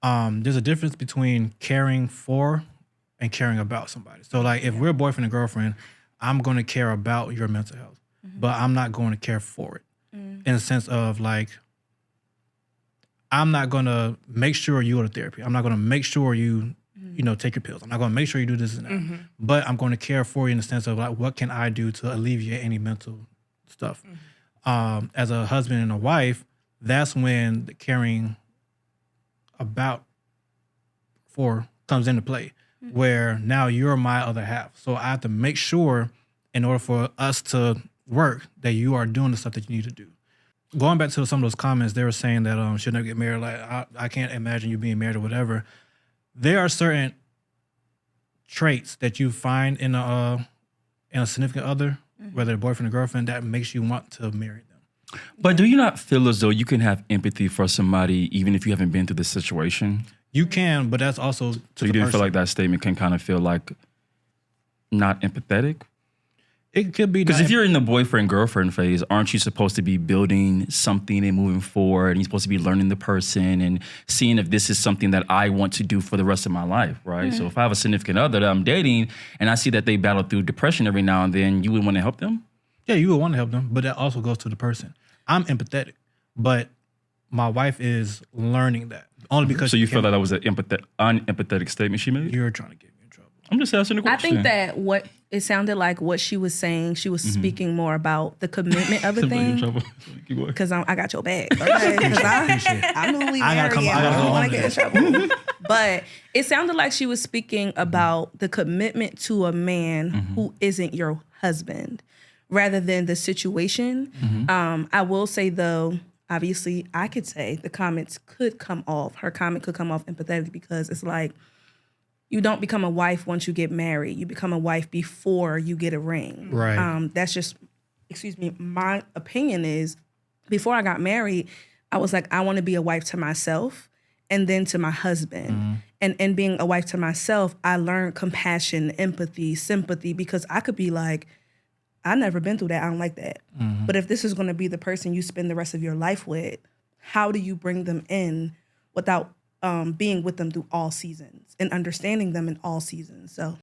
there's a difference between caring for and caring about somebody. So like if we're boyfriend and girlfriend, I'm going to care about your mental health, but I'm not going to care for it in the sense of like, I'm not going to make sure you go to therapy. I'm not going to make sure you, take your pills. I'm not going to make sure you do this and that. But I'm going to care for you in the sense of like, what can I do to alleviate any mental stuff? As a husband and a wife, that's when the caring about for comes into play, where now you're my other half. So I have to make sure in order for us to work that you are doing the stuff that you need to do. Going back to some of those comments, they were saying that should never get married. Like I can't imagine you being married or whatever. There are certain traits that you find in a significant other, whether a boyfriend or girlfriend, that makes you want to marry them. But do you not feel as though you can have empathy for somebody even if you haven't been through this situation? You can, but that's also to So you didn't feel like that statement can kind of feel like not empathetic? It could be because if you're in the boyfriend-girlfriend phase, aren't you supposed to be building something and moving forward? And you're supposed to be learning the person and seeing if this is something that I want to do for the rest of my life, right? So if I have a significant other that I'm dating and I see that they battle through depression every now and then, you would want to help them? Yeah, you would want to help them, but that also goes to the person. I'm empathetic, but my wife is learning that. Only because So you feel that was an unempathetic statement she made? You're trying to get me in trouble. I'm just asking a question. I think that what it sounded like what she was saying, she was speaking more about the commitment of the thing. Because I got your back. Okay? Because I'm newly married and I don't want to get in trouble. But it sounded like she was speaking about the commitment to a man who isn't your husband rather than the situation. I will say, though, obviously, I could say the comments could come off. Her comment could come off empathetic because it's like, you don't become a wife once you get married. You become a wife before you get a ring. Right. That's just, my opinion is, before I got married, I was like, I want to be a wife to myself and then to my husband. And being a wife to myself, I learned compassion, empathy, sympathy, because I could be like, I've never been through that. I don't like that. But if this is going to be the person you spend the rest of your life with, how do you bring them in without being with them through all seasons and understanding them in all seasons? So